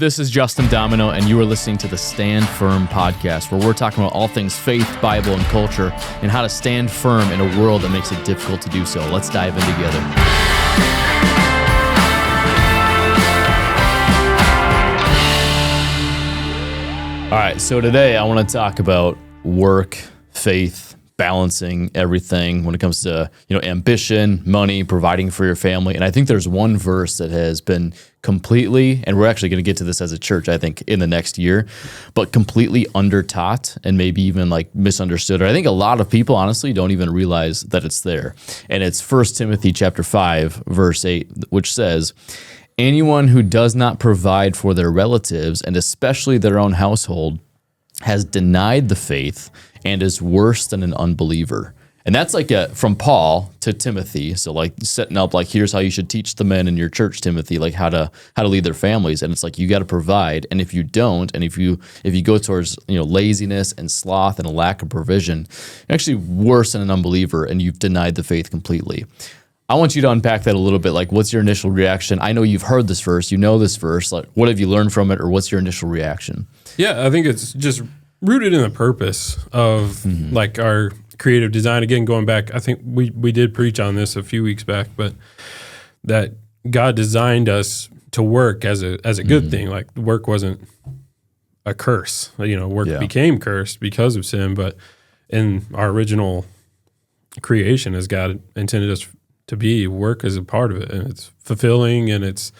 This is Justin Domino, and you are listening to the Stand Firm podcast, where we're talking about all things faith, Bible, and culture, and how to stand firm in a world that makes it difficult to do so. Let's dive in together. All right, so today I want to talk about work, faith, balancing everything when it comes to, ambition, money, providing for your family. And I think there's one verse that has been completely, and we're actually going to get to this as a church, I think, in the next year, but completely under-taught and maybe even like misunderstood. Or I think a lot of people honestly don't even realize that it's there. And it's 1 Timothy chapter 5, verse 8, which says, "Anyone who does not provide for their relatives, and especially their own household, has denied the faith and is worse than an unbeliever." And that's like from Paul to Timothy. So like setting up like, here's how you should teach the men in your church, Timothy, like how to lead their families. And it's like, you got to provide. And if you don't, and if you go towards, laziness and sloth and a lack of provision, you're actually worse than an unbeliever, and you've denied the faith completely. I want you to unpack that a little bit. Like, what's your initial reaction? I know you've heard this verse, you know this verse. Like, what have you learned from it, or what's your initial reaction? Yeah, I think it's just rooted in the purpose of like our creative design. Again, going back, I think we did preach on this a few weeks back, but that God designed us to work as a good thing. Like, work wasn't a curse. Work became cursed because of sin, but in our original creation, as God intended us to be, work is a part of it, and it's fulfilling, and it's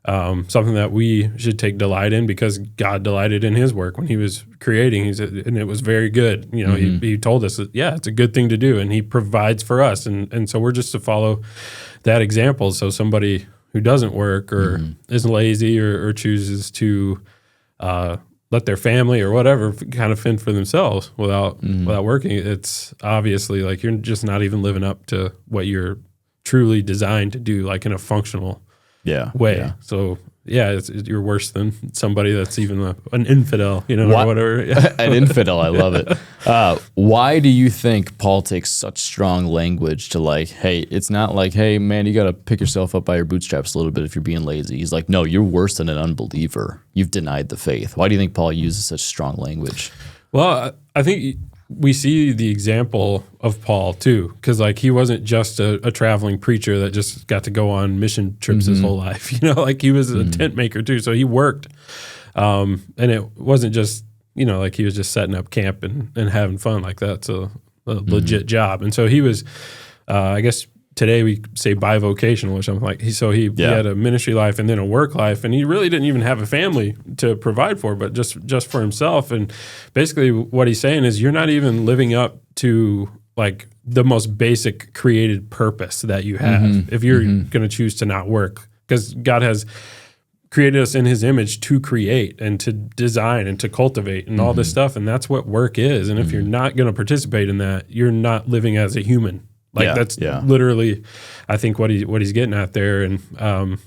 something that we should take delight in, because God delighted in His work when He was creating. And it was very good. He told us that, it's a good thing to do, and He provides for us, and so we're just to follow that example. So somebody who doesn't work or is lazy or chooses to let their family or whatever kind of fend for themselves without working, it's obviously like you're just not even living up to what you're truly designed to do, like in a functional way. Yeah. So you're worse than somebody that's even an infidel, or whatever. An infidel, I love it. Why do you think Paul takes such strong language to like, hey, it's not like, hey, man, you got to pick yourself up by your bootstraps a little bit if you're being lazy. He's like, no, you're worse than an unbeliever. You've denied the faith. Why do you think Paul uses such strong language? Well, I think we see the example of Paul too, because like he wasn't just a traveling preacher that just got to go on mission trips his whole life. Like he was a tent maker too, so he worked, and it wasn't just like he was just setting up camp and having fun. Like that's a legit job, and so he was, I guess today we say bivocational or something like. He had a ministry life and then a work life, and he really didn't even have a family to provide for, but just for himself. And basically what he's saying is you're not even living up to like the most basic created purpose that you have if you're going to choose to not work, because God has created us in His image to create and to design and to cultivate and all this stuff, and that's what work is. And if you're not going to participate in that, you're not living as a human. That's literally, I think, what he's getting at there. And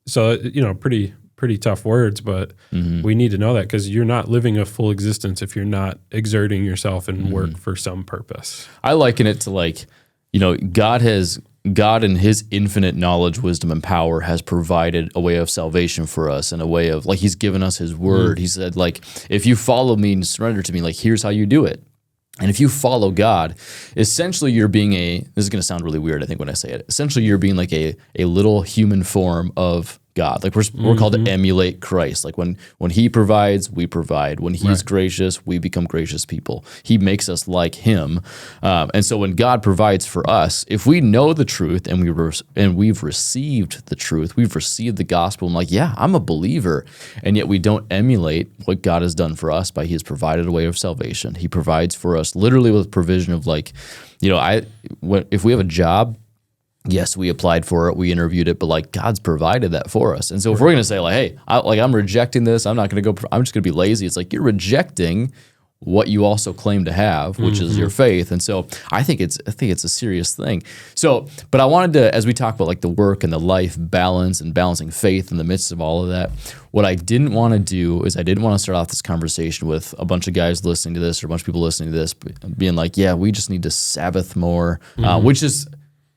so, pretty tough words, but we need to know that, because you're not living a full existence if you're not exerting yourself and work for some purpose. I liken it to like, God in His infinite knowledge, wisdom, and power has provided a way of salvation for us, and a way of like He's given us His word. He said, like, if you follow me and surrender to me, like, here's how you do it. And if you follow God, essentially you're being this is going to sound really weird, I think, when I say it. Essentially you're being like a little human form of God. Like we're called to emulate Christ. Like when He provides, we provide. When He's gracious, we become gracious people. He makes us like Him. And so when God provides for us, if we know the truth and we've received the truth, we've received the gospel, and like, I'm a believer, and yet we don't emulate what God has done for us by He has provided a way of salvation. He provides for us literally with provision of like, if we have a job, yes, we applied for it, we interviewed it, but like God's provided that for us. And so if we're going to say like, hey, I'm rejecting this, I'm not going to go, I'm just going to be lazy. It's like you're rejecting what you also claim to have, which is your faith. And so I think it's a serious thing. So, but I wanted to, as we talk about like the work and the life balance and balancing faith in the midst of all of that, what I didn't want to do is I didn't want to start off this conversation with a bunch of guys listening to this or a bunch of people listening to this being like, we just need to Sabbath more, which is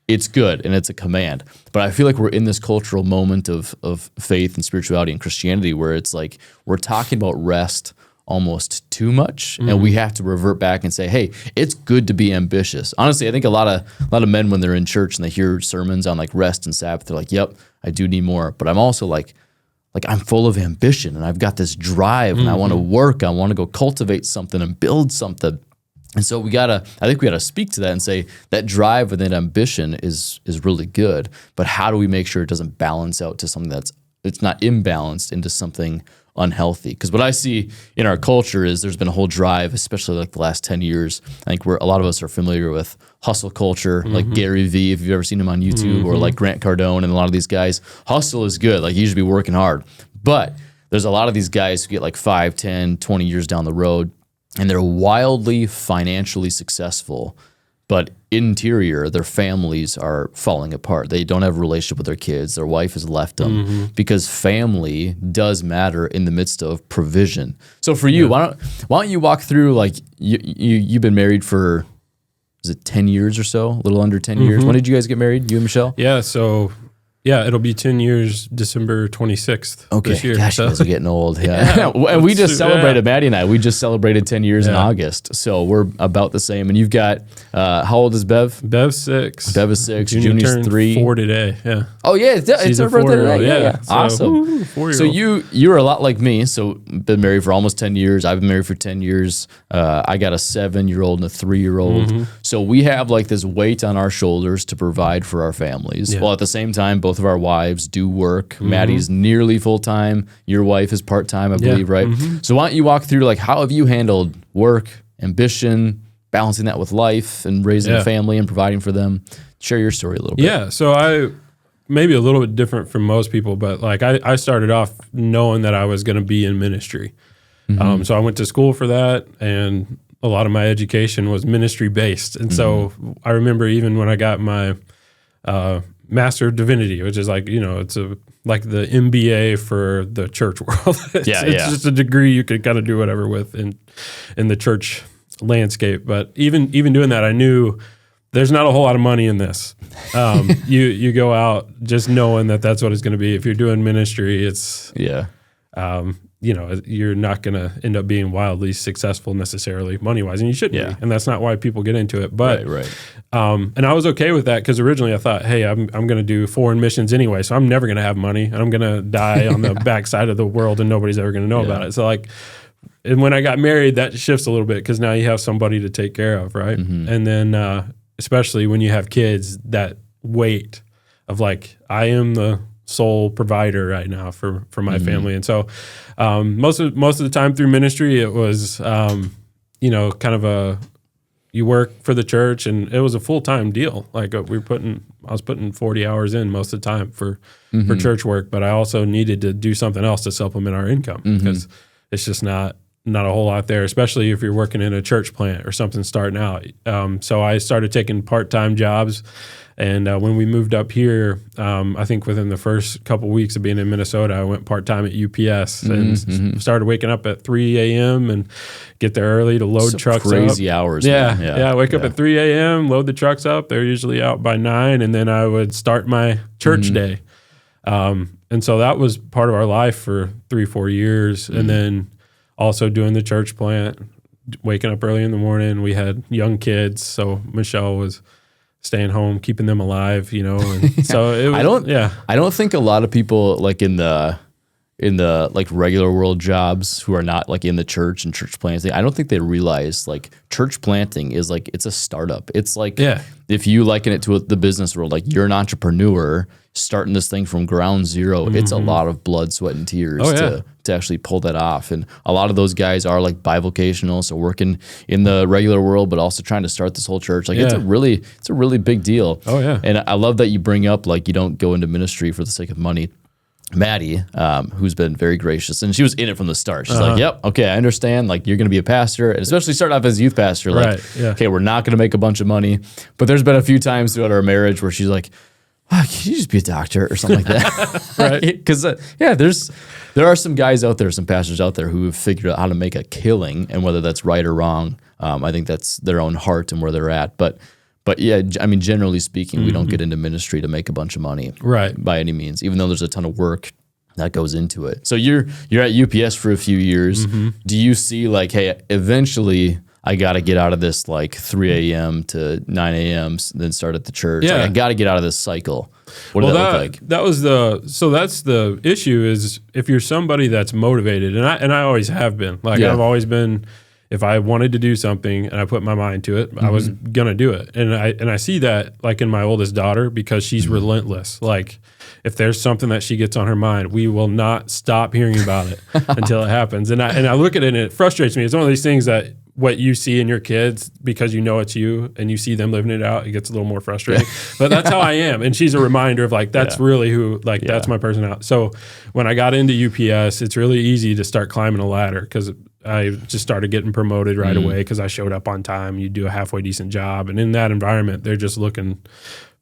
it's good and it's a command. But I feel like we're in this cultural moment of faith and spirituality and Christianity where it's like we're talking about rest almost too much, and we have to revert back and say, hey, it's good to be ambitious. Honestly, I think a lot of men, when they're in church and they hear sermons on like rest and Sabbath, they're like, yep, I do need more. But I'm also like I'm full of ambition and I've got this drive and I want to work. I want to go cultivate something and build something. And so I think we gotta speak to that and say that drive and that ambition is really good, but how do we make sure it doesn't balance out to something it's not imbalanced into something unhealthy? Because what I see in our culture is there's been a whole drive, especially like the last 10 years. I think a lot of us are familiar with hustle culture, like Gary Vee, if you've ever seen him on YouTube, or like Grant Cardone and a lot of these guys. Hustle is good. Like you should be working hard. But there's a lot of these guys who get like 5, 10, 20 years down the road and they're wildly financially successful, but interior, their families are falling apart. They don't have a relationship with their kids. Their wife has left them because family does matter in the midst of provision. So for you, why don't you walk through, like you've been married for, is it 10 years or so? A little under 10 years. When did you guys get married, you and Michelle? Yeah, so it'll be 10 years December 26th this year. Gosh, you guys are getting old. Yeah. And we just celebrated, Maddie and I, we just celebrated 10 years in August. So we're about the same. And you've got, how old is Bev? Bev's 6. Bev is 6. Junior Junior's 3. 4 today, yeah. Oh, yeah, it's her birthday today. Yeah. So, Awesome. 4-year-old. So you're a lot like me. So been married for almost 10 years. I've been married for 10 years. I got a 7-year-old and a 3-year-old. So we have like this weight on our shoulders to provide for our families. While at the same time, both of our wives do work. Maddie's nearly full-time. Your wife is part-time, I believe, right? So why don't you walk through, like, how have you handled work, ambition, balancing that with life and raising a family and providing for them? Share your story a little bit. Yeah, so I maybe a little bit different from most people, but like I started off knowing that I was going to be in ministry. So I went to school for that, and a lot of my education was ministry-based. And so I remember even when I got my Master of Divinity, which is like, it's like the MBA for the church world. It's just a degree you could kind of do whatever with in the church landscape. But even doing that, I knew there's not a whole lot of money in this. You go out just knowing that that's what it's going to be. If you're doing ministry, it's you're not going to end up being wildly successful necessarily money-wise, and you shouldn't be. And that's not why people get into it. But and I was okay with that because originally I thought, hey, I'm going to do foreign missions anyway, so I'm never going to have money, and I'm going to die on the backside of the world, and nobody's ever going to know about it. So like, and when I got married, that shifts a little bit because now you have somebody to take care of, right? And then especially when you have kids, that weight of like, I am the sole provider right now for my family. And so most of the time through ministry, it was kind of you work for the church, and it was a full-time deal. Like I was putting 40 hours in most of the time for church work, but I also needed to do something else to supplement our income because it's just not a whole lot there, especially if you're working in a church plant or something starting out. So I started taking part-time jobs. And when we moved up here, I think within the first couple weeks of being in Minnesota, I went part-time at UPS and started waking up at 3 a.m. and get there early to load trucks up. Crazy hours. I wake up at 3 a.m., load the trucks up. They're usually out by 9, and then I would start my church day. And so that was part of our life for 3-4 years. And then also doing the church plant, waking up early in the morning. We had young kids, so Michelle was staying home, keeping them alive, and so it was, I don't think a lot of people like in the like regular world jobs who are not like in the church and church planting, I don't think they realize like church planting is like, it's a startup. It's like, if you liken it to the business world, like you're an entrepreneur starting this thing from ground zero, it's a lot of blood, sweat, and tears to actually pull that off. And a lot of those guys are like bivocational, so working in the regular world, but also trying to start this whole church. Like it's a really big deal. Oh yeah. And I love that you bring up like you don't go into ministry for the sake of money. Maddie, who's been very gracious, and she was in it from the start. She's like, yep, okay, I understand. Like, you're going to be a pastor, and especially start off as a youth pastor. Like, okay, we're not going to make a bunch of money. But there's been a few times throughout our marriage where she's like, can you just be a doctor or something like that? Right? Because, there are some guys out there, some pastors out there who have figured out how to make a killing, and whether that's right or wrong, I think that's their own heart and where they're at. But But yeah, I mean, generally speaking, we don't get into ministry to make a bunch of money, Right. by any means, even though there's a ton of work that goes into it. So you're at UPS for a few years. Do you see like, hey, eventually I got to get out of this like 3 a.m. to 9 a.m. then start at the church. Yeah. Like, I got to get out of this cycle. What does that look like? That's the issue is if you're somebody that's motivated, and I always have been. Like I've always been, if I wanted to do something and I put my mind to it, I was gonna do it. And I see that like in my oldest daughter because she's relentless. Like if there's something that she gets on her mind, we will not stop hearing about it until it happens. And I look at it and it frustrates me. It's one of these things that what you see in your kids, because you know it's you and you see them living it out, it gets a little more frustrating. But that's how I am. And she's a reminder of like, that's really who, like, that's my personality. So when I got into UPS, it's really easy to start climbing a ladder because I just started getting promoted right away because I showed up on time. You do a halfway decent job. And in that environment, they're just looking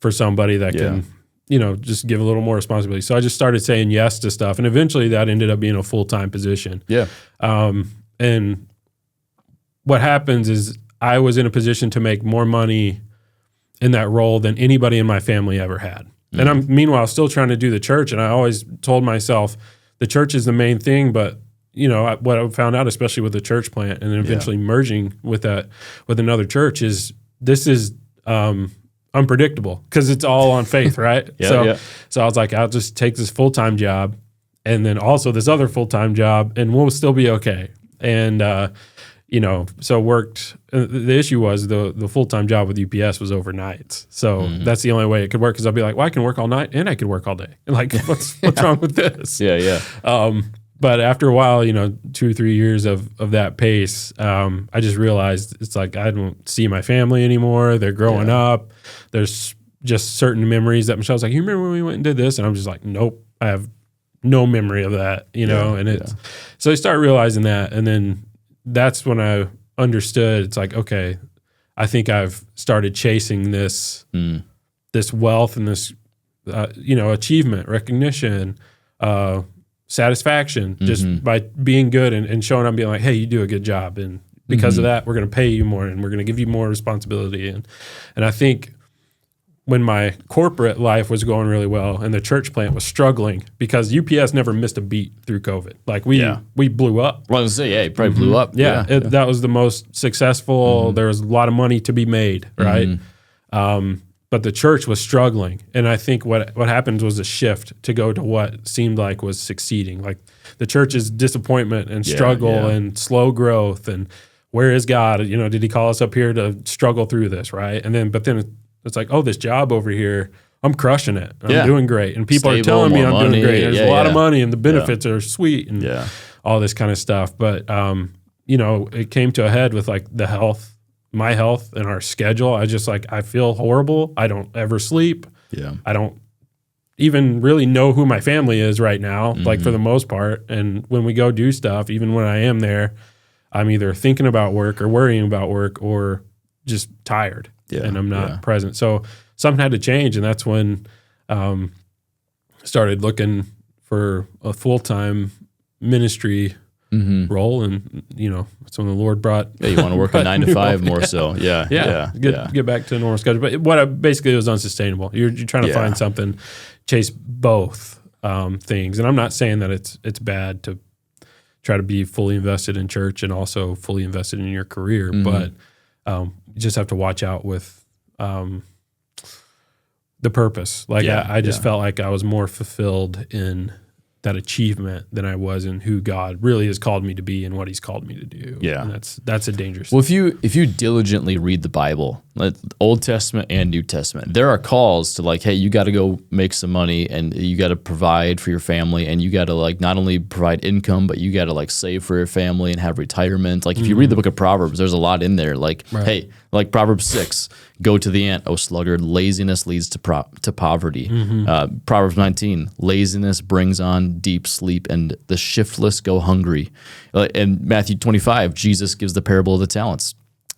for somebody that can, you know, just give a little more responsibility. So I just started saying yes to stuff. And eventually that ended up being a full-time position. Yeah. And what happens is I was in a position to make more money in that role than anybody in my family ever had. And I'm meanwhile still trying to do the church. And I always told myself the church is the main thing. But, you know, what I found out, especially with the church plant and then eventually merging with another church is this is unpredictable because it's all on faith, right? So I was like, I'll just take this full-time job and then also this other full-time job and we'll still be okay. And, you know, so worked. The issue was the full-time job with UPS was overnights. So that's the only way it could work because I'll be like, well, I can work all night and I could work all day. And like, what's wrong with this? But after a while, you know, 2 or 3 years of that pace, I just realized it's like I don't see my family anymore. They're growing up. There's just certain memories that Michelle's like, you remember when we went and did this? And I'm just like, nope, I have no memory of that, you know? And it's so I started realizing that. And then that's when I understood it's like, okay, I think I've started chasing this wealth and this, you know, achievement, recognition, satisfaction just by being good and showing up and being like, hey, you do a good job. And because of that, we're going to pay you more and we're going to give you more responsibility. And I think when my corporate life was going really well and the church plant was struggling because UPS never missed a beat through COVID. Like we blew up. Well, I was going to say, yeah, it probably blew up. That was the most successful. There was a lot of money to be made, right? But the church was struggling. And I think what happened was a shift to go to what seemed like was succeeding. Like the church's disappointment and struggle and slow growth and where is God? You know, did he call us up here to struggle through this, right? But then it's like, oh, this job over here, I'm crushing it. I'm doing great. And people are telling me I'm doing great. And there's a lot of money and the benefits are sweet and all this kind of stuff. But, you know, it came to a head with like the health, my health and our schedule. I feel horrible. I don't ever sleep. I don't even really know who my family is right now, like for the most part. And when we go do stuff, even when I am there, I'm either thinking about work or worrying about work or just tired. And I'm not present. So something had to change. And that's when I started looking for a full-time ministry role. And, you know, that's when the Lord brought. Yeah, you want to work a 9 to 5 more so. Get back to a normal schedule. But basically it was unsustainable. You're trying to find something, chase both things. And I'm not saying that it's bad to try to be fully invested in church and also fully invested in your career. But you just have to watch out with the purpose. Like I just felt like I was more fulfilled in that achievement than I was in who God really has called me to be and what he's called me to do. Yeah. And that's a dangerous thing. Well, if you diligently read the Bible, like Old Testament and New Testament, there are calls to like, hey, you got to go make some money and you got to provide for your family and you got to like not only provide income, but you got to like save for your family and have retirement. Like if you read the book of Proverbs, there's a lot in there. Like, hey, like Proverbs 6, go to the ant, O sluggard, laziness leads to poverty. Proverbs 19, laziness brings on deep sleep and the shiftless go hungry. And Matthew 25, Jesus gives the parable of the talents.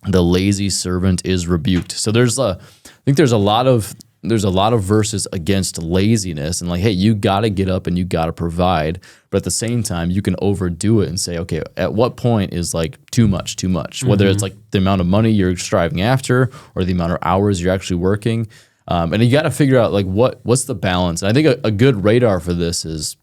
The lazy servant is rebuked. So I think there's a lot of there's a lot of verses against laziness and like, hey, you got to get up and you got to provide. But at the same time, you can overdo it and say, okay, at what point is like too much, whether it's like the amount of money you're striving after or the amount of hours you're actually working. And you got to figure out like what's the balance. And I think a good radar for this is,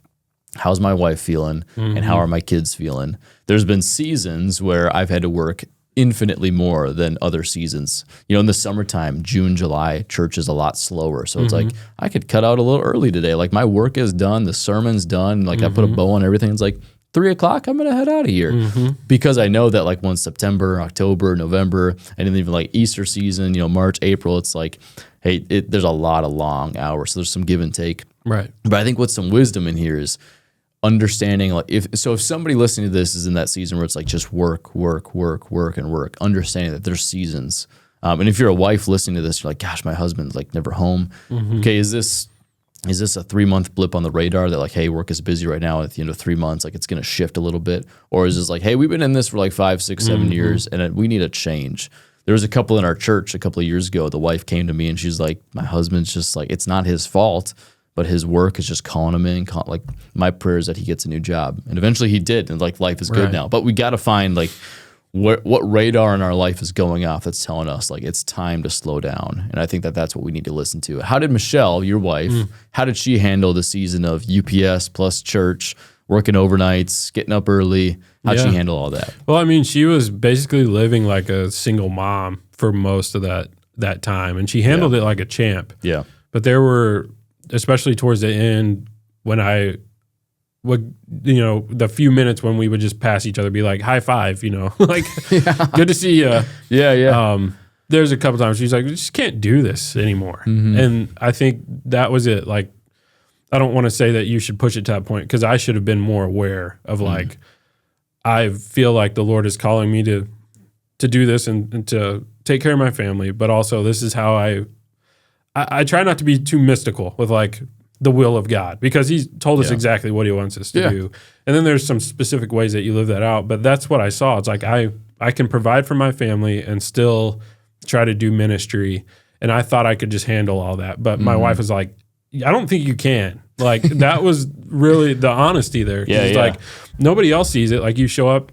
how's my wife feeling and how are my kids feeling? There's been seasons where I've had to work infinitely more than other seasons. You know, in the summertime, June, July, church is a lot slower. So it's like, I could cut out a little early today. Like my work is done, the sermon's done. Like I put a bow on everything. It's like 3:00, I'm going to head out of here because I know that like once September, October, November, and then even like Easter season, you know, March, April, it's like, hey, there's a lot of long hours. So there's some give and take. Right. But I think what's some wisdom in here is understanding, like if somebody listening to this is in that season where it's like just work, understanding that there's seasons. And if you're a wife listening to this, you're like, gosh, my husband's like never home. Okay, is this a 3-month blip on the radar that like, hey, work is busy right now, at the end of 3 months, like it's going to shift a little bit? Or is this like, hey, we've been in this for like 5, 6, 7 years and we need a change? There was a couple in our church a couple of years ago. The wife came to me and she's like, my husband's just like, it's not his fault, but his work is just calling him in. Like my prayer is that he gets a new job. And eventually he did. And like life is good now. But we got to find like what radar in our life is going off that's telling us like it's time to slow down. And I think that that's what we need to listen to. How did Michelle, your wife, how did she handle the season of UPS plus church, working overnights, getting up early? How'd she handle all that? Well, I mean, she was basically living like a single mom for most of that time. And she handled it like a champ. Yeah. But there were, especially towards the end, when I would, you know, the few minutes when we would just pass each other, be like, high five, you know, like, good to see you. There's a couple times she's like, we just can't do this anymore. And I think that was it. Like, I don't want to say that you should push it to that point because I should have been more aware of like, I feel like the Lord is calling me to do this and to take care of my family, but also this is how I try not to be too mystical with like the will of God because he's told us exactly what he wants us to do. And then there's some specific ways that you live that out. But that's what I saw. It's like I can provide for my family and still try to do ministry. And I thought I could just handle all that. But my wife was like, I don't think you can. Like that was really the honesty there. It's like nobody else sees it. Like you show up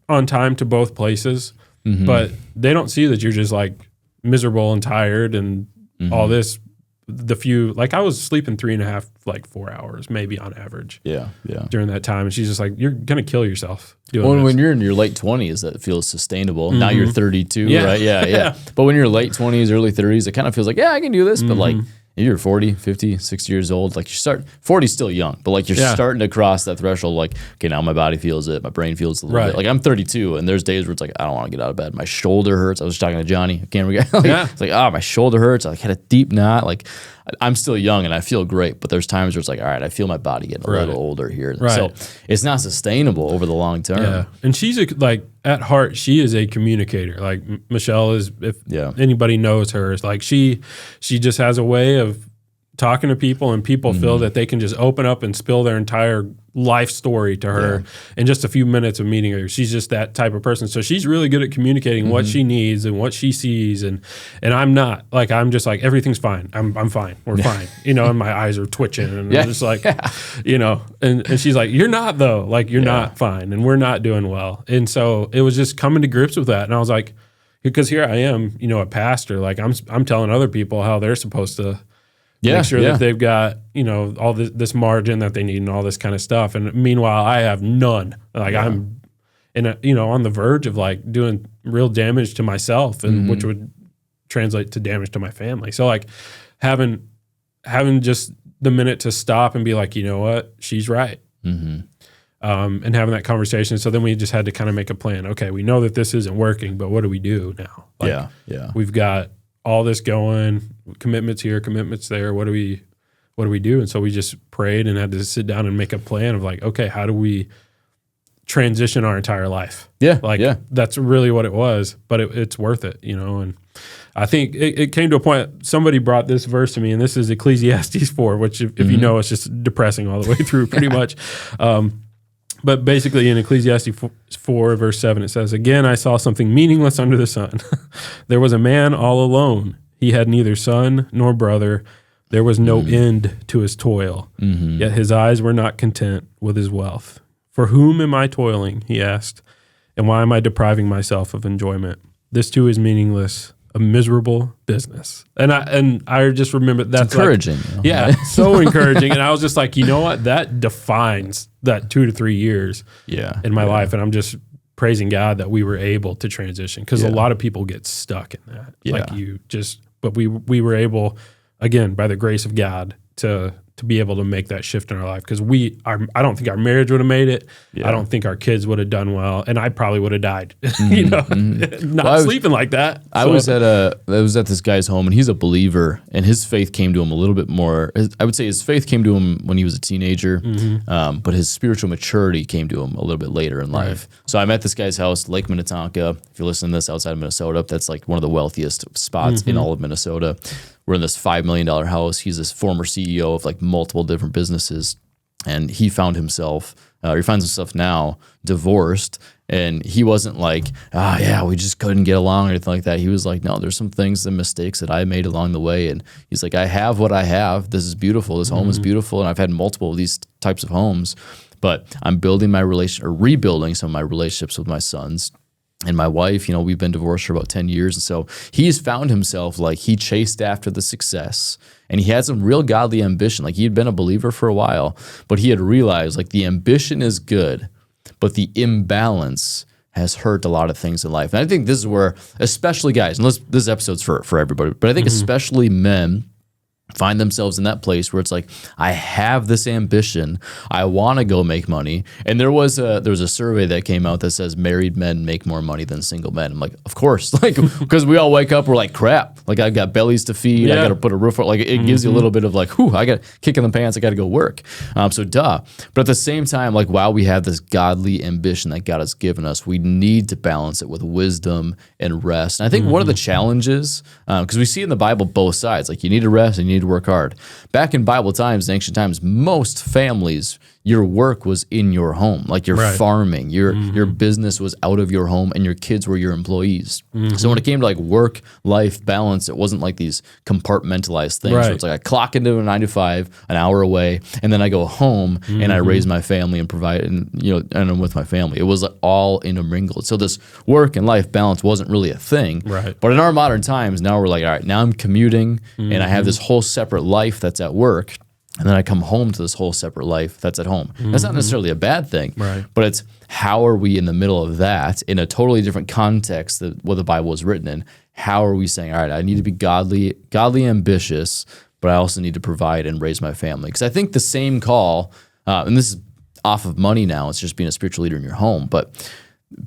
on time to both places, but they don't see that you're just like miserable and tired and all this, like I was sleeping 3.5, like 4 hours, maybe on average. During that time. And she's just like, you're going to kill yourself doing this. When you're in your late 20s, that feels sustainable. Now you're 32, right? But when you're late 20s, early 30s, it kind of feels like, I can do this. But like, if you're 40, 50, 60 years old, like 40 is still young, but like you're starting to cross that threshold. Like, okay, now my body feels it. My brain feels it a little bit. Like I'm 32 and there's days where it's like, I don't want to get out of bed. My shoulder hurts. I was talking to Johnny, a camera guy. It's like, my shoulder hurts. I like had a deep knot. Like I'm still young and I feel great, but there's times where it's like, all right, I feel my body getting a little older here. So it's not sustainable over the long term. Yeah. And she's like at heart, she is a communicator. Like Michelle is, if anybody knows her, it's like she just has a way of talking to people and people feel that they can just open up and spill their entire life story to her in just a few minutes of meeting her. She's just that type of person. So she's really good at communicating what she needs and what she sees. And I'm not. Like, I'm just like, everything's fine. I'm fine. We're fine. You know, and my eyes are twitching. And I'm just like, you know, and she's like, you're not though. Like, you're not fine. And we're not doing well. And so it was just coming to grips with that. And I was like, because here I am, you know, a pastor. Like, I'm telling other people how they're supposed to make sure that they've got, you know, all this margin that they need and all this kind of stuff. And meanwhile, I have none. Like I'm on the verge of like doing real damage to myself and which would translate to damage to my family. So like having just the minute to stop and be like, you know what, she's right. And having that conversation. So then we just had to kind of make a plan. Okay, we know that this isn't working, but what do we do now? Like, we've got all this going, commitments here, commitments there. What do we do? And so we just prayed and had to sit down and make a plan of like, okay, how do we transition our entire life? That's really what it was, but it's worth it, you know? And I think it came to a point, somebody brought this verse to me, and this is Ecclesiastes 4, which if you know, it's just depressing all the way through pretty much. But basically in Ecclesiastes 4, verse 7, it says, "Again, I saw something meaningless under the sun. There was a man all alone. He had neither son nor brother. There was no end to his toil. Yet his eyes were not content with his wealth. For whom am I toiling, he asked, and why am I depriving myself of enjoyment? This too is meaningless, a miserable business. And I just remember that's encouraging. Like, yeah, so encouraging. And I was just like, you know what? That defines that 2 to 3 years in my life. And I'm just praising God that we were able to transition, because a lot of people get stuck in that. But we were able, again, by the grace of God, to be able to make that shift in our life, because I don't think our marriage would have made it. I don't think our kids would have done well, and I probably would have died. Sleeping like that. I was at this guy's home, and he's a believer, and his faith came to him a little bit more. I would say his faith came to him when he was a teenager, but his spiritual maturity came to him a little bit later in life. Right. So I'm at this guy's house, Lake Minnetonka. If you're listening to this, outside of Minnesota, that's like one of the wealthiest spots in all of Minnesota. We're in this $5 million house. He's this former CEO of like multiple different businesses, and he finds himself now divorced. And he wasn't like, we just couldn't get along or anything like that. He was like, no, there's some things and mistakes that I made along the way. And he's like, I have what I have. This is beautiful. This home is beautiful. And I've had multiple of these types of homes, but I'm rebuilding some of my relationships with my sons. And my wife, we've been divorced for about 10 years. And so he's found himself like he chased after the success, and he had some real godly ambition. Like he had been a believer for a while, but he had realized like the ambition is good, but the imbalance has hurt a lot of things in life. And I think this is where, especially guys, and this episode's for everybody, but I think especially men find themselves in that place where it's like, I have this ambition, I want to go make money. And there was a survey that came out that says married men make more money than single men. I'm like, of course, like, because we all wake up, we're like, crap, like I've got bellies to feed, I got to put a roof on, like it gives you a little bit of like, I got kick in the pants, I got to go work. So duh. But at the same time, like, while we have this godly ambition that God has given us, we need to balance it with wisdom and rest. And I think one of the challenges, because we see in the Bible both sides, like you need to rest and you need to work hard. Back in Bible times, in ancient times, most families, your work was in your home, like you're farming, your business was out of your home, and your kids were your employees. So when it came to like work-life balance, it wasn't like these compartmentalized things. Right. So it's like I clock into a 9 to 5, an hour away, and then I go home and I raise my family and provide, and I'm with my family. It was like all intermingled. So this work and life balance wasn't really a thing. Right. But in our modern times, now we're like, all right, now I'm commuting and I have this whole separate life that's at work. And then I come home to this whole separate life that's at home. That's not necessarily a bad thing, but it's how are we in the middle of that in a totally different context than what the Bible was written in? How are we saying, all right, I need to be godly ambitious, but I also need to provide and raise my family? Because I think the same call, and this is off of money now, it's just being a spiritual leader in your home, but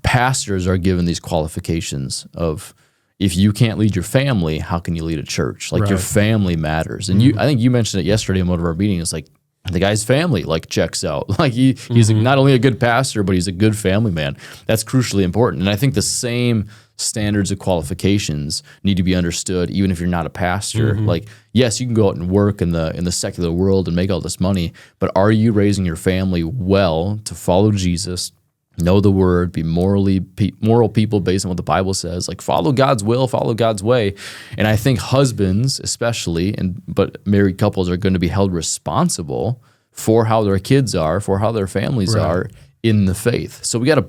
pastors are given these qualifications of, if you can't lead your family, how can you lead a church? Like your family matters. And I think you mentioned it yesterday in one of our meetings, like the guy's family like checks out. Like he's not only a good pastor, but he's a good family man. That's crucially important. And I think the same standards of qualifications need to be understood, even if you're not a pastor. Like, yes, you can go out and work in the secular world and make all this money, but are you raising your family well to follow Jesus, know the word, be moral people based on what the Bible says, like follow God's will, follow God's way. And I think husbands especially, but married couples are going to be held responsible for how their kids are, for how their families are in the faith. So we got to,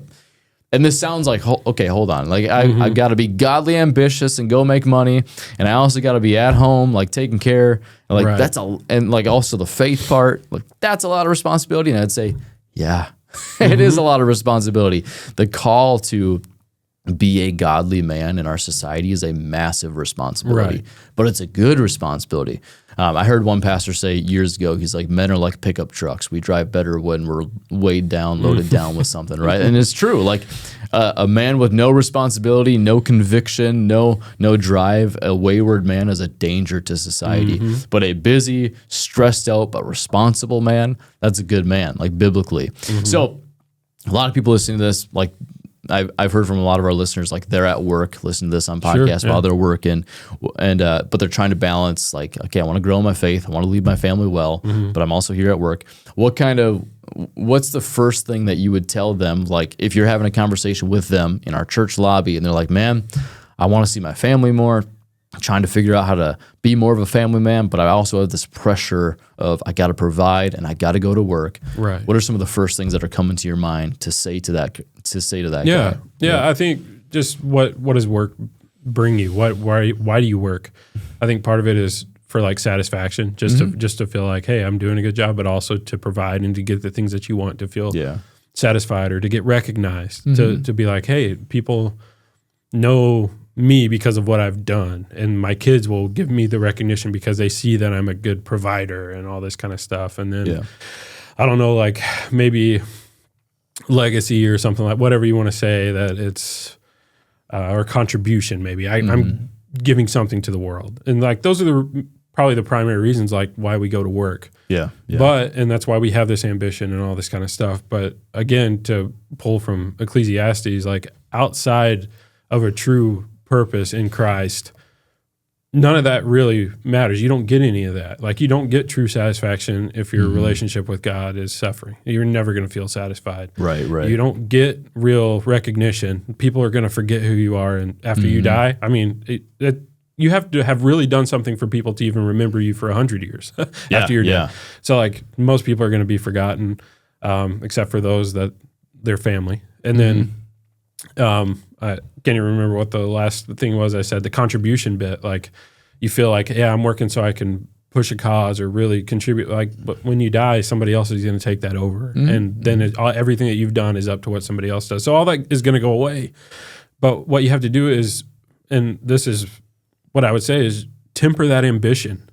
and this sounds like, okay, hold on. Like I've got to be godly ambitious and go make money. And I also got to be at home, like taking care. And like and like also the faith part, like that's a lot of responsibility. And I'd say, yeah. It is a lot of responsibility. The call to be a godly man in our society is a massive responsibility, but it's a good responsibility. I heard one pastor say years ago, he's like, men are like pickup trucks. We drive better when we're weighed down, loaded down with something, right? And it's true. Like a man with no responsibility, no conviction, no drive, a wayward man is a danger to society. But a busy, stressed out, but responsible man, that's a good man, like biblically. So a lot of people listening to this, like I've heard from a lot of our listeners, like they're at work listening to this on podcasts while they're working, and but they're trying to balance, like, okay, I want to grow my faith, I want to lead my family well, but I'm also here at work. What's the first thing that you would tell them, like if you're having a conversation with them in our church lobby and they're like, man, I want to see my family more, trying to figure out how to be more of a family man, but I also have this pressure of I got to provide and I got to go to work. Right. What are some of the first things that are coming to your mind to say to that Yeah. guy? Yeah. I think just what does work bring you? Why do you work? I think part of it is for like satisfaction, just to feel like, hey, I'm doing a good job, but also to provide and to get the things that you want, to feel satisfied or to get recognized, to be like, hey, people know me because of what I've done, and my kids will give me the recognition because they see that I'm a good provider and all this kind of stuff. And then I don't know, like maybe legacy or something, like whatever you want to say, that it's or contribution. Maybe I'm giving something to the world, and like those are probably the primary reasons like why we go to work. And that's why we have this ambition and all this kind of stuff. But again, to pull from Ecclesiastes, like outside of a true purpose in Christ, none of that really matters. You don't get any of that. Like you don't get true satisfaction if your relationship with God is suffering. You're never going to feel satisfied. Right. You don't get real recognition. People are going to forget who you are, and after you die, I mean, you have to have really done something for people to even remember you for 100 years after you're dead. So like most people are going to be forgotten, except for those that their family. And then I can't even remember what the last thing was I said, the contribution bit. Like you feel like, yeah, I'm working so I can push a cause or really contribute. Like, but when you die, somebody else is going to take that over. And then everything that you've done is up to what somebody else does. So all that is going to go away. But what you have to do is, and this is what I would say, is temper that ambition.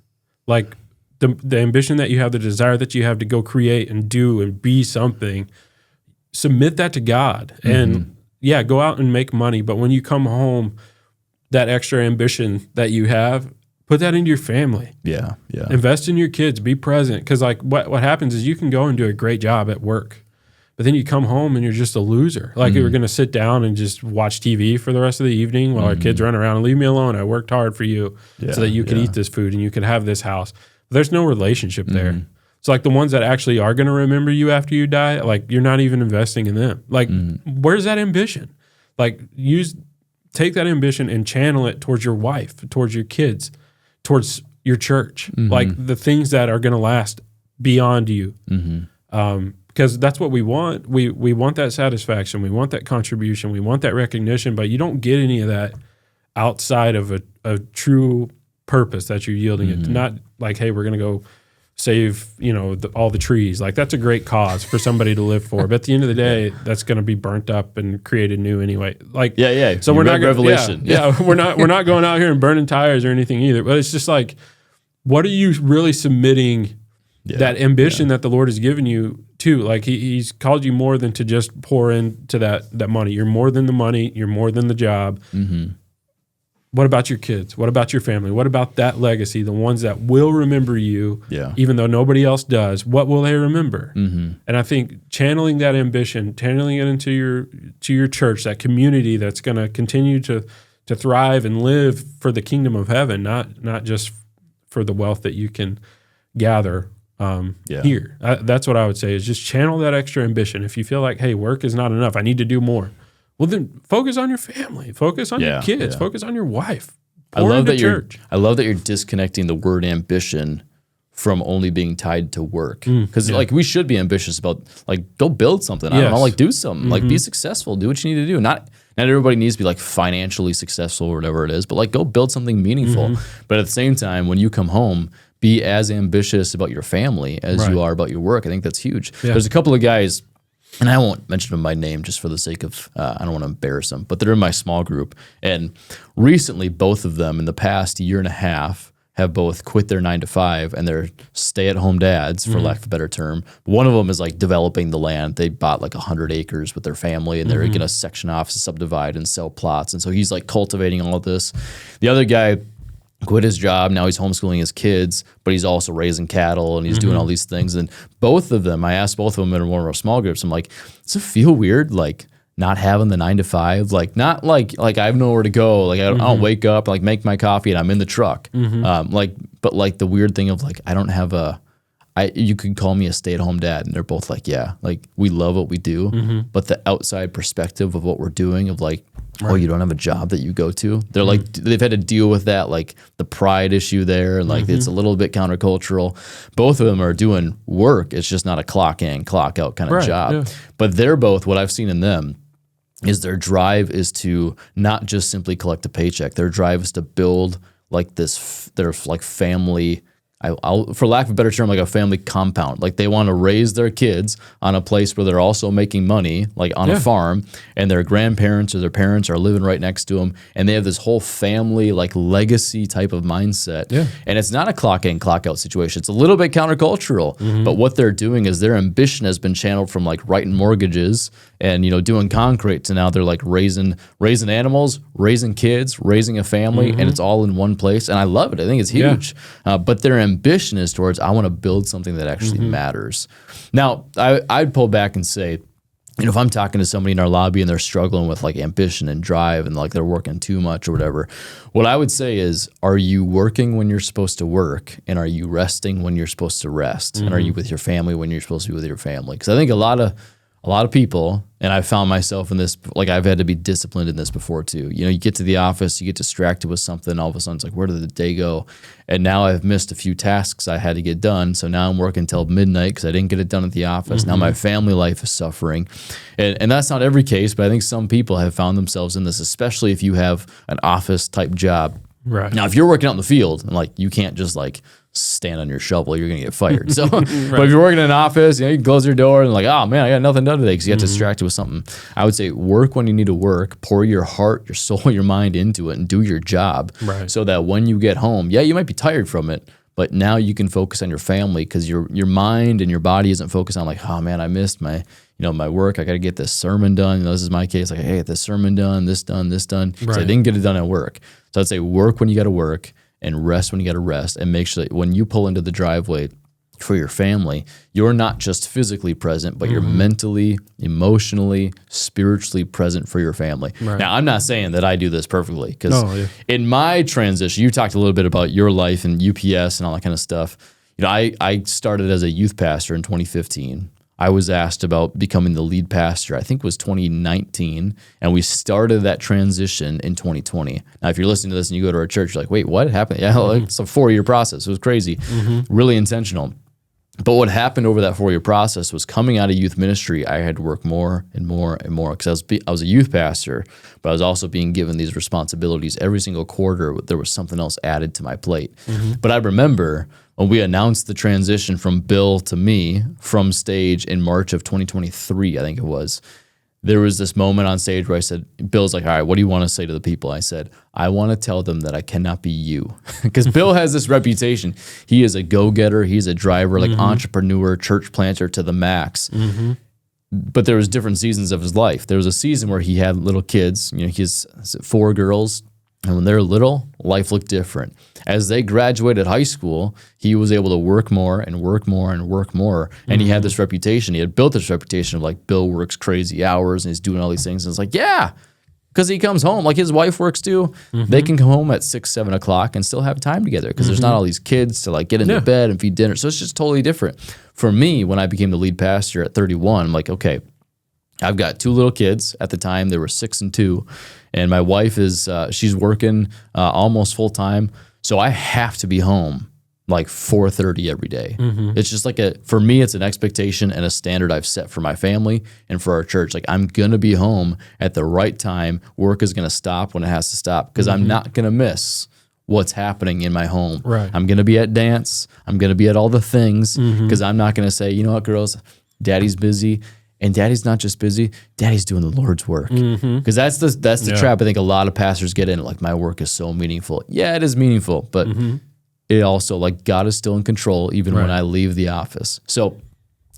Like the ambition that you have, the desire that you have to go create and do and be something, submit that to God. And go out and make money. But when you come home, that extra ambition that you have, put that into your family. Invest in your kids. Be present. Because like what happens is you can go and do a great job at work, but then you come home and you're just a loser. Like you're going to sit down and just watch TV for the rest of the evening while our kids run around and leave me alone. I worked hard for you so that you could eat this food and you could have this house. But there's no relationship there. It's like the ones that actually are going to remember you after you die, like you're not even investing in them. Like where's that ambition? Like take that ambition and channel it towards your wife, towards your kids, towards your church, like the things that are going to last beyond you. Because that's what we want. We want that satisfaction. We want that contribution. We want that recognition, but you don't get any of that outside of a true purpose that you're yielding it. Not like, hey, we're going to go save, all the trees. Like that's a great cause for somebody to live for. But at the end of the day, that's going to be burnt up and created new anyway. Like, So we're not Revelation. we're not going out here and burning tires or anything either. But it's just like, what are you really submitting that ambition that the Lord has given you to? Like he's called you more than to just pour into that money. You're more than the money. You're more than the job. What about your kids? What about your family? What about that legacy? The ones that will remember you, even though nobody else does. What will they remember? And I think channeling that ambition, channeling it into your church, that community that's going to continue to thrive and live for the kingdom of heaven, not just for the wealth that you can gather here. That's what I would say, is just channel that extra ambition. If you feel like, hey, work is not enough, I need to do more. Well, then focus on your family, focus on your kids, focus on your wife. I love that you're disconnecting the word ambition from only being tied to work. Because like we should be ambitious about like go build something. I don't know, like do something, like be successful, do what you need to do. Not everybody needs to be like financially successful or whatever it is, but like go build something meaningful. But at the same time, when you come home, be as ambitious about your family as you are about your work. I think that's huge. There's a couple of guys, and I won't mention them by name just for the sake of, I don't want to embarrass them, but they're in my small group. And recently, both of them in the past year and a half have both quit their 9-to-5 and they're stay-at-home dads, for lack of a better term. One of them is like developing the land. They bought like 100 acres with their family, and they're going to section off, subdivide, and sell plots. And so he's like cultivating all of this. The other guy quit his job. Now he's homeschooling his kids, but he's also raising cattle and he's doing all these things. And both of them, I asked both of them in one of our small groups, I'm like, does it feel weird, like not having the 9-to-5? Like not like I have nowhere to go. Like I don't wake up, like make my coffee and I'm in the truck. But like the weird thing of like, I don't have you could call me a stay-at-home dad. And they're both like, yeah, like we love what we do. But the outside perspective of what we're doing, of like Oh, you don't have a job that you go to? They're like, they've had to deal with that, like the pride issue there. And like, it's a little bit countercultural. Both of them are doing work. It's just not a clock in, clock out kind of job. Yeah. But they're both, what I've seen in them is their drive is to not just simply collect a paycheck. Their drive is to build like this, their like family, I'll, for lack of a better term, like a family compound. Like they want to raise their kids on a place where they're also making money, like on a farm, and their grandparents or their parents are living right next to them, and they have this whole family like legacy type of mindset. Yeah. And it's not a clock in, clock out situation. It's a little bit countercultural, but what they're doing is their ambition has been channeled from like writing mortgages and, you know, doing concrete to now they're like raising animals, raising kids, raising a family, and it's all in one place. And I love it. I think it's huge. But their ambition is towards, I want to build something that actually matters. Now, I'd pull back and say, you know, if I'm talking to somebody in our lobby and they're struggling with like ambition and drive and like they're working too much or whatever, what I would say is, are you working when you're supposed to work? And are you resting when you're supposed to rest? And are you with your family when you're supposed to be with your family? Because I think a lot of people, and I found myself in this, like I've had to be disciplined in this before too. You know, you get to the office, you get distracted with something, all of a sudden it's like, where did the day go? And now I've missed a few tasks I had to get done. So now I'm working until midnight because I didn't get it done at the office. Now my family life is suffering. And that's not every case, but I think some people have found themselves in this, especially if you have an office type job. Right. Now, if you're working out in the field, and like you can't just like stand on your shovel, you're going to get fired. So, but if you're working in an office, you know, you can close your door and like, oh man, I got nothing done today because you got distracted with something. I would say work when you need to work, pour your heart, your soul, your mind into it and do your job so that when you get home, yeah, you might be tired from it, but now you can focus on your family because your mind and your body isn't focused on like, oh man, I missed my work. I got to get this sermon done. You know, this is my case. Like, hey, get this sermon done, this done. So I didn't get it done at work. So I'd say work when you got to work and rest when you got to rest, and make sure that when you pull into the driveway for your family, you're not just physically present, but you're mentally, emotionally, spiritually present for your family. Right. Now, I'm not saying that I do this perfectly because in my transition, you talked a little bit about your life and UPS and all that kind of stuff. You know, I started as a youth pastor in 2015. I was asked about becoming the lead pastor, I think it was 2019, and we started that transition in 2020. Now, if you're listening to this and you go to our church, you're like, wait, what happened? Yeah, like, it's a 4-year process. It was crazy, really intentional. But what happened over that 4-year process was coming out of youth ministry, I had to work more and more and more because I was a youth pastor, but I was also being given these responsibilities every single quarter. There was something else added to my plate. But I remember when we announced the transition from Bill to me from stage in March of 2023, I think it was, there was this moment on stage where I said, Bill's like, all right, what do you want to say to the people? I said, I want to tell them that I cannot be you. Because Bill has this reputation. He is a go-getter. He's a driver, like entrepreneur, church planter to the max. But there was different seasons of his life. There was a season where he had little kids. You know, he has 4 girls. And when they're little, life looked different. As they graduated high school, he was able to work more and work more and work more. And he had this reputation. He had built this reputation of like, Bill works crazy hours and he's doing all these things. And it's like, yeah, because he comes home, like his wife works too. They can come home at 6, 7 o'clock and still have time together because there's not all these kids to like get into bed and feed dinner. So it's just totally different. For me, when I became the lead pastor at 31, I'm like, okay, I've got 2 little kids. At the time, they were 6 and 2. And my wife is, she's working almost full time. So I have to be home like 4:30 every day. It's just like for me, it's an expectation and a standard I've set for my family and for our church. Like I'm going to be home at the right time. Work is going to stop when it has to stop because I'm not going to miss what's happening in my home. Right. I'm going to be at dance. I'm going to be at all the things because I'm not going to say, you know what, girls, daddy's busy. And daddy's not just busy, daddy's doing the Lord's work. Because that's the trap I think a lot of pastors get in. Like, my work is so meaningful. Yeah, it is meaningful, but it also, like, God is still in control even when I leave the office. So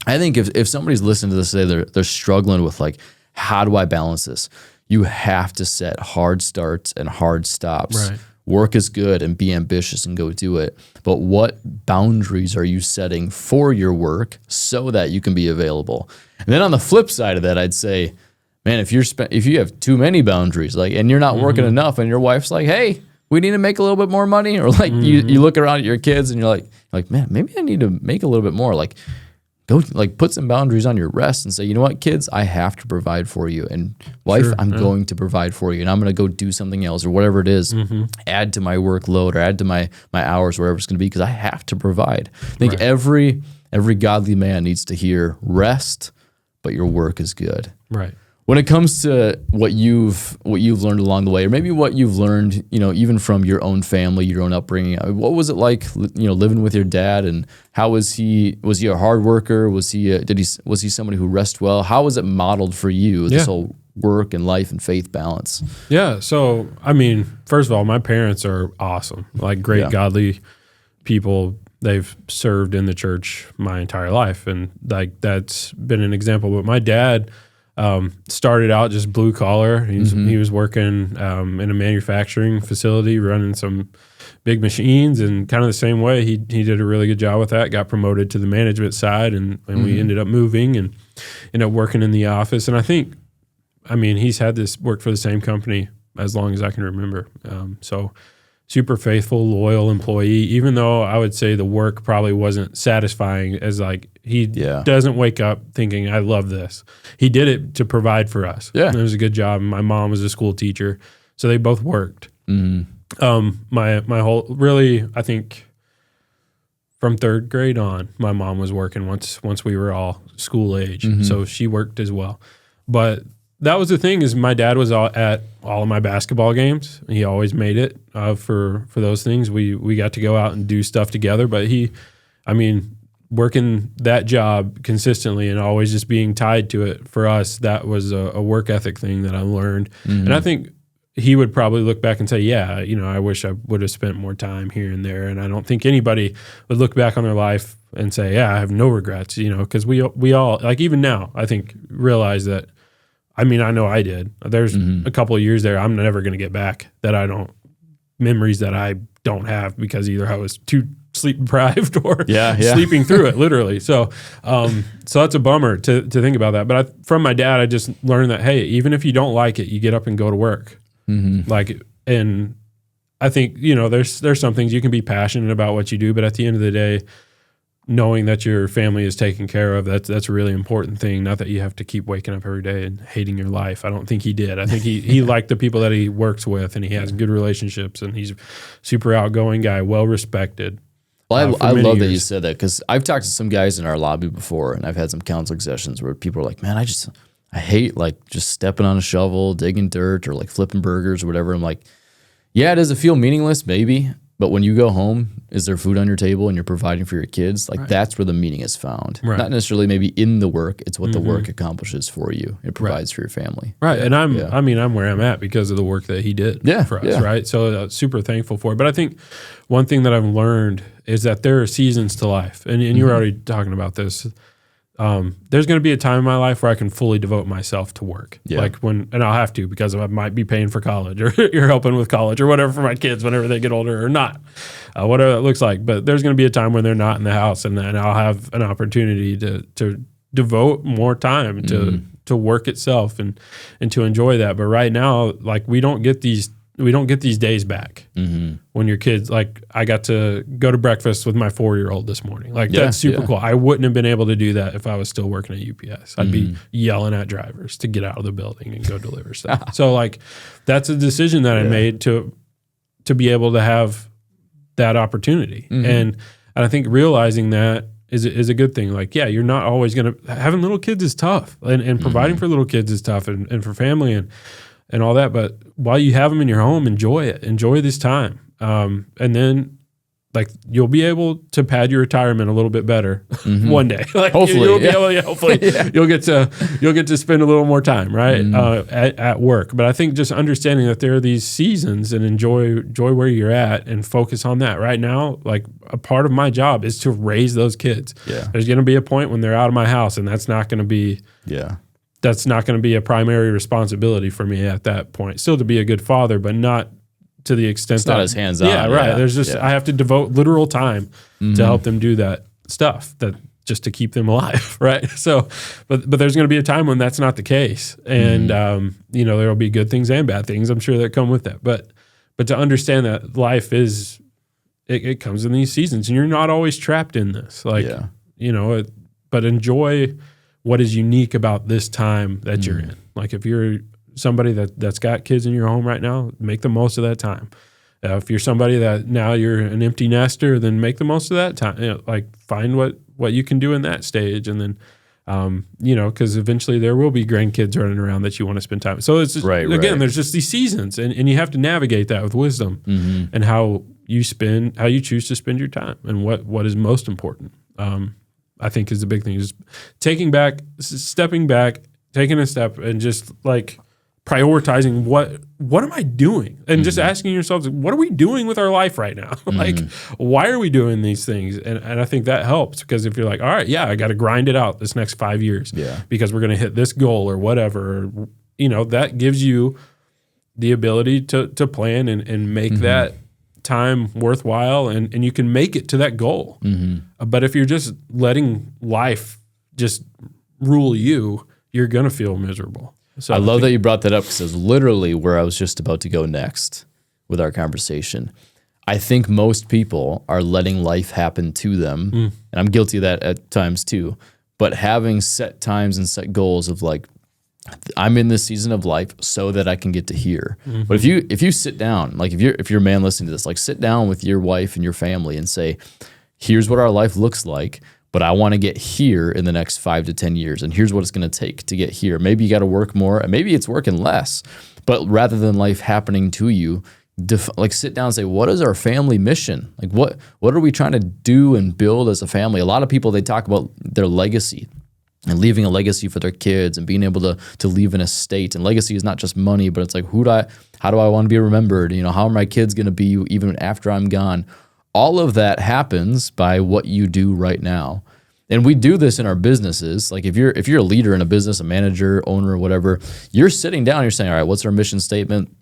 I think if somebody's listening to this today, they're struggling with, like, how do I balance this? You have to set hard starts and hard stops. Right. Work is good and be ambitious and go do it. But what boundaries are you setting for your work so that you can be available? And then on the flip side of that, I'd say, man, if you have too many boundaries, like, and you're not working enough, and your wife's like, hey, we need to make a little bit more money, or like you look around at your kids and you're like, man, maybe I need to make a little bit more. Like, go like put some boundaries on your rest and say, you know what, kids, I have to provide for you, and wife, I'm going to provide for you, and I'm going to go do something else or whatever it is, add to my workload or add to my hours, wherever it's going to be, because I have to provide. I think every godly man needs to hear rest, but your work is good. Right. When it comes to what you've learned along the way, or maybe what you've learned, even from your own family, your own upbringing, what was it like, living with your dad, and how was he? Was he a hard worker? Was he somebody who rests well? How was it modeled for you, this whole work and life and faith balance? Yeah. So, I mean, first of all, my parents are awesome, like great godly people. They've served in the church my entire life, and like that's been an example. But my dad started out just blue collar. He was working in a manufacturing facility, running some big machines, and kind of the same way. He did a really good job with that. Got promoted to the management side, and we ended up moving and ended up working in the office. And I mean, he's had this work for the same company as long as I can remember. So super faithful, loyal employee, even though I would say the work probably wasn't satisfying, as like he doesn't wake up thinking, I love this. He did it to provide for us. Yeah. And it was a good job. My mom was a school teacher, so they both worked. My whole, really, I think from third grade on, my mom was working once we were all school age. So she worked as well. But that was the thing, is my dad was at all of my basketball games. He always made it for those things. We got to go out and do stuff together. But working that job consistently and always just being tied to it, for us, that was a work ethic thing that I learned. And I think he would probably look back and say, yeah, I wish I would have spent more time here and there. And I don't think anybody would look back on their life and say, yeah, I have no regrets, because we all, like even now, I think, realize that. I mean, I know I did. There's a couple of years there I'm never going to get back, memories that I don't have, because either I was too sleep deprived or sleeping through it, literally. So that's a bummer to think about that. But from my dad, I just learned that, hey, even if you don't like it, you get up and go to work. And I think, there's some things you can be passionate about what you do, but at the end of the day, knowing that your family is taken care of, that's a really important thing. Not that you have to keep waking up every day and hating your life. I don't think he did. I think he liked the people that he works with, and he has good relationships, and he's a super outgoing guy, well respected. Well, I love that you said that, because I've talked to some guys in our lobby before, and I've had some counseling sessions where people are like, man, I hate like just stepping on a shovel, digging dirt, or like flipping burgers or whatever. I'm like, yeah, does it feel meaningless? Maybe. But when you go home, is there food on your table and you're providing for your kids? Like that's where the meaning is found. Right. Not necessarily maybe in the work. It's what the work accomplishes for you. It provides for your family. Right. And I'm where I'm at because of the work that he did for us. Right. So super thankful for it. But I think one thing that I've learned is that there are seasons to life. And you were already talking about this. There's going to be a time in my life where I can fully devote myself to work. Yeah. And I'll have to, because I might be paying for college, or you're helping with college or whatever for my kids whenever they get older, or not, whatever that looks like. But there's going to be a time when they're not in the house, and then I'll have an opportunity to devote more time to work itself and to enjoy that. But right now, like we don't get these days back. When your kids, like I got to go to breakfast with my 4-year-old this morning. Like that's super cool. I wouldn't have been able to do that if I was still working at UPS. I'd be yelling at drivers to get out of the building and go deliver stuff. So like that's a decision that I made to be able to have that opportunity. And I think realizing that is a good thing. Like, yeah, you're not always having little kids is tough, and providing for little kids is tough, and for family and all that. But while you have them in your home, enjoy it. Enjoy this time. And then like you'll be able to pad your retirement a little bit better one day. Like hopefully, you'll be able, hopefully you'll get to spend a little more time, right? At work. But I think just understanding that there are these seasons, and enjoy where you're at and focus on that. Right now, like a part of my job is to raise those kids. Yeah. There's going to be a point when they're out of my house, and that's not going to be that's not going to be a primary responsibility for me at that point. Still to be a good father, but not to the extent it's not as hands-on. Yeah, right. There's just I have to devote literal time to help them do that stuff, that just to keep them alive, right? So, but there's going to be a time when that's not the case, and there will be good things and bad things, I'm sure, that come with that. But to understand that life is, it comes in these seasons, and you're not always trapped in this. Like but enjoy what is unique about this time that you're in. Like if you're somebody that's got kids in your home right now, make the most of that time. If you're somebody that now you're an empty nester, then make the most of that time. Like find what you can do in that stage, and then because eventually there will be grandkids running around that you want to spend time with. So it's just, there's just these seasons, and you have to navigate that with wisdom and how you choose to spend your time, and what is most important. I think is the big thing, is stepping back, taking a step, and just like prioritizing what am I doing, and just asking yourselves, what are we doing with our life right now? Like, why are we doing these things? And I think that helps, because if you're like, all right, I got to grind it out this next 5 years because we're going to hit this goal or whatever, that gives you the ability to plan and make that time worthwhile, and you can make it to that goal. But if you're just letting life just rule you, you're going to feel miserable. So I love that you brought that up, because it's literally where I was just about to go next with our conversation. I think most people are letting life happen to them, and I'm guilty of that at times too, but having set times and set goals of like, I'm in this season of life so that I can get to here. But if you sit down, like if you're a man listening to this, like sit down with your wife and your family and say, here's what our life looks like, but I want to get here in the next 5 to 10 years. And here's what it's going to take to get here. Maybe you got to work more, and maybe it's working less, but rather than life happening to you, like sit down and say, what is our family mission? Like what are we trying to do and build as a family? A lot of people, they talk about their legacy and leaving a legacy for their kids and being able to leave an estate. And legacy is not just money, but it's like, how do I want to be remembered? How are my kids going to be even after I'm gone? All of that happens by what you do right now. And we do this in our businesses. Like if you're a leader in a business, a manager, owner, whatever, you're sitting down, you're saying, all right, what's our mission statement?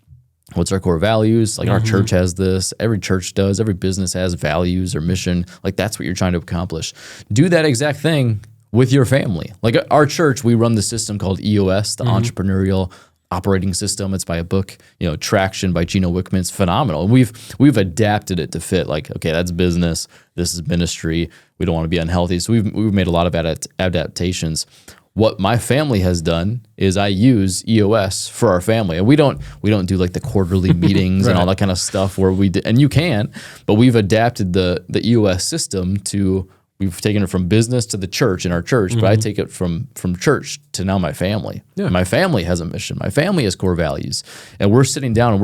What's our core values? Like our church has this, every church does, every business has values or mission. Like that's what you're trying to accomplish. Do that exact thing with your family. Like our church, we run the system called EOS, the Entrepreneurial Operating System. It's by a book, Traction by Gino Wickman. It's phenomenal. And we've adapted it to fit like, okay, that's business. This is ministry. We don't want to be unhealthy. So we've made a lot of adaptations. What my family has done is I use EOS for our family. And we don't do like the quarterly meetings and all that kind of stuff where and you can, but we've adapted the EOS system to, we've taken it from business to the church in our church, but I take it from church to now my family. Yeah. My family has a mission. My family has core values. And we're sitting down and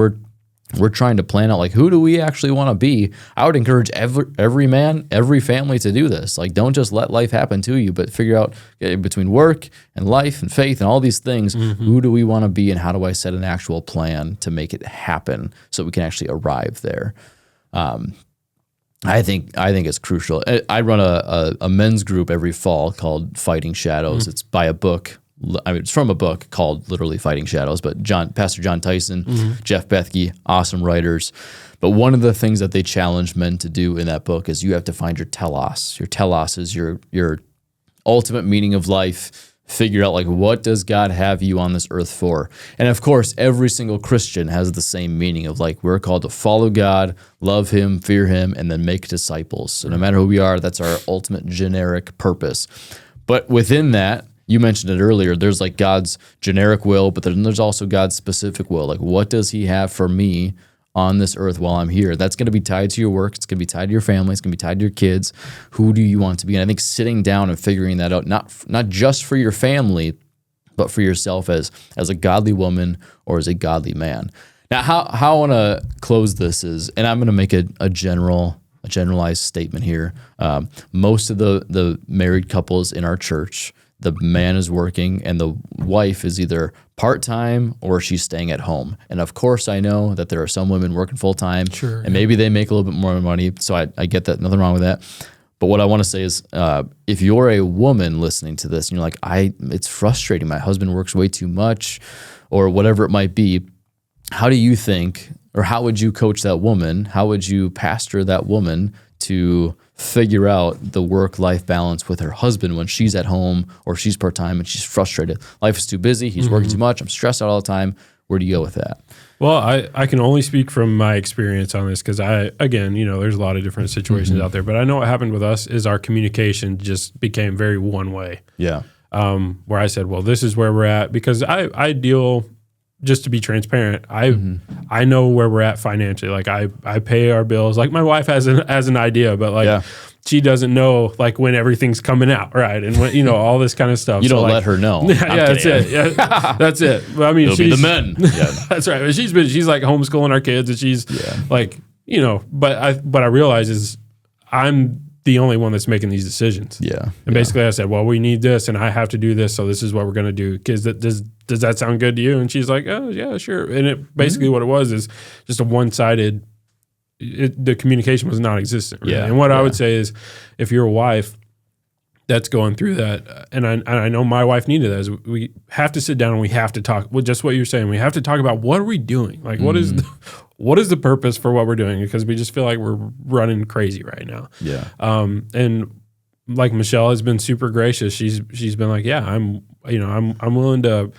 we're trying to plan out like, who do we actually want to be? I would encourage every man, every family to do this. Like, don't just let life happen to you, but figure out between work and life and faith and all these things, who do we want to be and how do I set an actual plan to make it happen so we can actually arrive there? I think it's crucial. I run a men's group every fall called Fighting Shadows. It's by a book. It's from a book called literally Fighting Shadows, but Pastor John Tyson, Jeff Bethke, awesome writers. But one of the things that they challenge men to do in that book is you have to find your telos. Your telos is your ultimate meaning of life. Figure out like, what does God have you on this earth for? And of course, every single Christian has the same meaning of like, we're called to follow God, love him, fear him, and then make disciples. So no matter who we are, that's our ultimate generic purpose. But within that, you mentioned it earlier, there's like God's generic will, but then there's also God's specific will. Like, what does he have for me on this earth while I'm here? That's going to be tied to your work. It's going to be tied to your family. It's going to be tied to your kids. Who do you want to be? And I think sitting down and figuring that out, not just for your family, but for yourself as a godly woman or as a godly man. Now, how I want to close this is, and I'm going to make a generalized statement here. Most of the married couples in our church, the man is working and the wife is either part-time or she's staying at home. And of course, I know that there are some women working full-time and maybe they make a little bit more money. So I get that, nothing wrong with that. But what I want to say is, if you're a woman listening to this and you're like, it's frustrating, my husband works way too much or whatever it might be, how do you think, or how would you coach that woman? How would you pastor that woman to figure out the work-life balance with her husband when she's at home or she's part-time and she's frustrated? Life is too busy. He's working too much. I'm stressed out all the time. Where do you go with that? Well, I can only speak from my experience on this because again, there's a lot of different situations out there, but I know what happened with us is our communication just became very one way. Yeah. Where I said, well, this is where we're at, because I deal, just to be transparent, I know where we're at financially. Like I pay our bills. Like my wife has an idea, but like she doesn't know like when everything's coming out, right? And when, all this kind of stuff. You don't like, let her know. That's it. Yeah, that's it. But I mean, it'll be the men. Yeah. That's right. But she's like homeschooling our kids, and she's like, but what I realize is I'm the only one that's making these decisions. Yeah. And basically I said, well, we need this and I have to do this. So this is what we're going to do. Does that sound good to you? And she's like, oh yeah, sure. And it basically what it was is just a one-sided, the communication was non-existent. Really. Yeah. And what I would say is if you're a wife that's going through that, and I know my wife needed that, is we have to sit down and we have to talk, well, just what you're saying. We have to talk about what are we doing? Like what is the purpose for what we're doing? Because we just feel like we're running crazy right now. Yeah. And like Michelle has been super gracious. She's been like, yeah, I'm willing to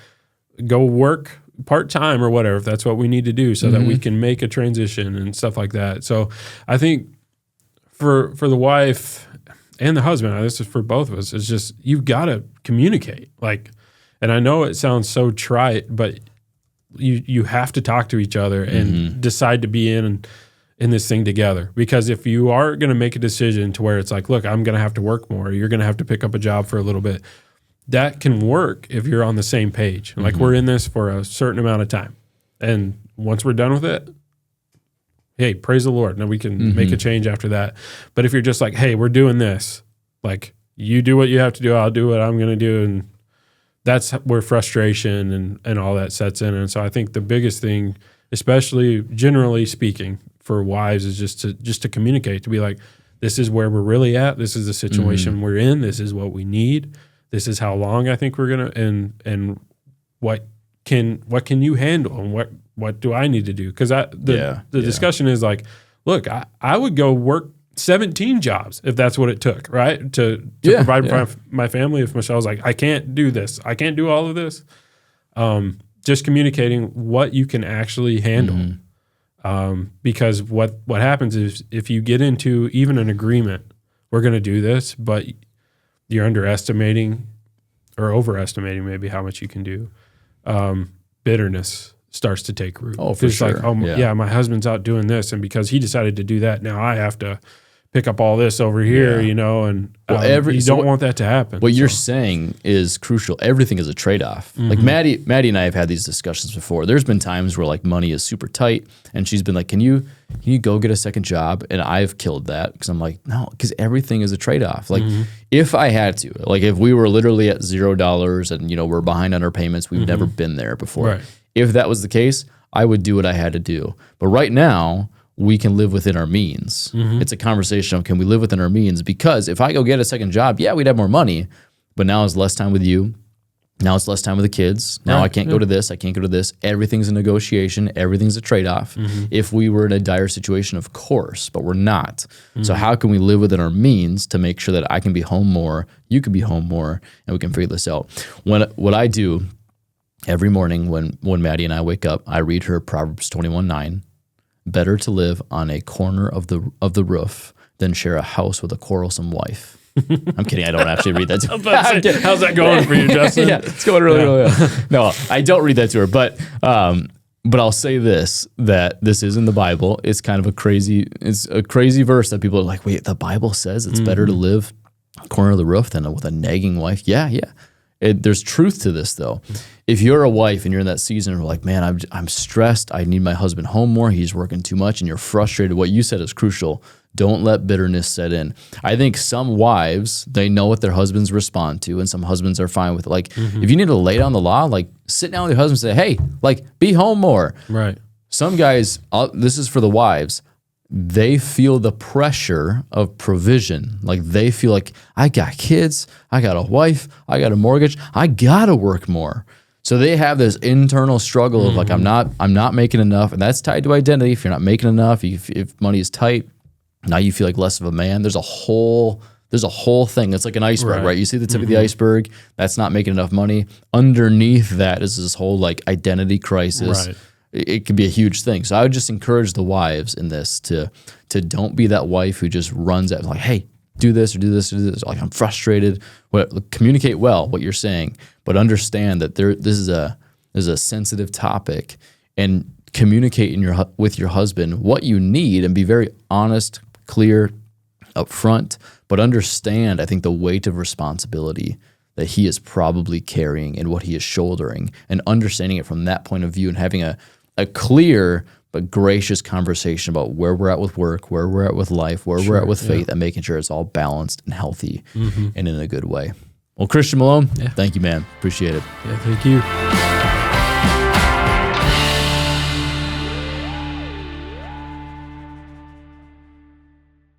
go work part-time or whatever, if that's what we need to do so that we can make a transition and stuff like that. So I think for the wife and the husband, this is for both of us, it's just, you've got to communicate. Like, and I know it sounds so trite, but you have to talk to each other and decide to be in this thing together. Because if you are going to make a decision to where it's like, look, I'm going to have to work more, you're going to have to pick up a job for a little bit, that can work if you're on the same page. Like we're in this for a certain amount of time. And once we're done with it, hey, praise the Lord. Now we can make a change after that. But if you're just like, hey, we're doing this, like you do what you have to do, I'll do what I'm going to do. And that's where frustration and all that sets in. And so I think the biggest thing, especially generally speaking for wives, is just to communicate, to be like, this is where we're really at. This is the situation we're in. This is what we need. This is how long I think we're going to, and what can you handle, and what do I need to do? Because the discussion is like, look, I would go work 17 jobs if that's what it took, right? To provide for my family. If Michelle's like, I can't do this, I can't do all of this. Just communicating what you can actually handle. Because what happens is if you get into even an agreement, we're going to do this, but you're underestimating or overestimating maybe how much you can do. Bitterness starts to take root. Oh, for sure. Like, my husband's out doing this, and because he decided to do that, now I have to pick up all this over here, and you don't want that to happen. What you're saying is crucial. Everything is a trade-off. Like Maddie and I have had these discussions before. There's been times where like money is super tight, and she's been like, can you go get a second job? And I've killed that because I'm like, no, because everything is a trade-off. Like if I had to, like if we were literally at $0 and we're behind on our payments, we've never been there before. Right. If that was the case, I would do what I had to do. But right now, we can live within our means. It's a conversation of, can we live within our means? Because if I go get a second job, we'd have more money, but now it's less time with you. Now it's less time with the kids. Now I can't go to this. I can't go to this. Everything's a negotiation. Everything's a trade-off. If we were in a dire situation, of course, but we're not. So how can we live within our means to make sure that I can be home more, you can be home more, and we can figure this out? What I do every morning when Maddie and I wake up, I read her Proverbs 21:9. Better to live on a corner of the roof than share a house with a quarrelsome wife. I'm kidding. I don't actually read that to her. How's that going for you, Justin? It's going really well. No, I don't read that to her. But I'll say this, that this is in the Bible. It's kind of a crazy verse that people are like, wait, the Bible says it's better to live on a corner of the roof than with a nagging wife. Yeah. There's truth to this, though. If you're a wife and you're in that season and you're like, man, I'm stressed, I need my husband home more, he's working too much, and you're frustrated, what you said is crucial. Don't let bitterness set in. I think some wives, they know what their husbands respond to, and some husbands are fine with it. Like, if you need to lay down the law, like, sit down with your husband and say, hey, like, be home more. Right. Some guys, this is for the wives, they feel the pressure of provision. Like they feel like, I got kids, I got a wife, I got a mortgage, I gotta work more. So they have this internal struggle of like, I'm not making enough, and that's tied to identity. If you're not making enough, if money is tight, now you feel like less of a man. There's a whole there's a whole thing. It's like an iceberg, right? You see the tip of the iceberg, that's not making enough money. Underneath that is this whole like identity crisis. Right. It could be a huge thing. So I would just encourage the wives in this to don't be that wife who just runs at like, hey, do this or do this or do this. Like, I'm frustrated. Communicate well what you're saying, but understand that this is a sensitive topic, and communicate with your husband what you need, and be very honest, clear, upfront, but understand, I think, the weight of responsibility that he is probably carrying and what he is shouldering, and understanding it from that point of view, and having a clear but gracious conversation about where we're at with work, where we're at with life, where we're at with faith, and making sure it's all balanced and healthy and in a good way. Well, Christian Malone, thank you, man. Appreciate it. Yeah, thank you.